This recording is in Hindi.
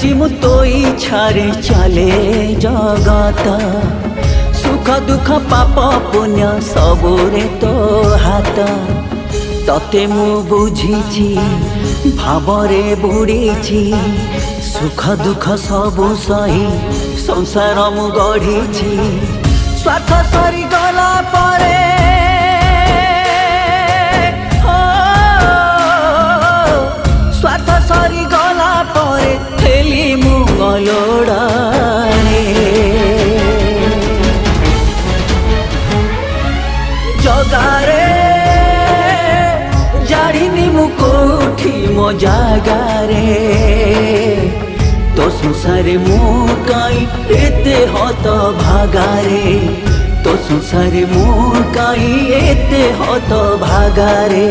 जानिछि मु तो इच्छारे चले जगत सुख दुख पाप पुण्य सबुरे तो हाथ तते मु बुझीछि भावरे बुड़ीछि सुख दुख सबु सही संसार मु गढ़ीछि स्वार्थ सरी गला परे स्वार्थ सरी गला परे हेली मु गलोड़ारे जगारे जाड़िनी मु कोठी मो जागारे तो संसारे मु काई एते हत भागारे तो संसारे मु काई एते हत भागारे।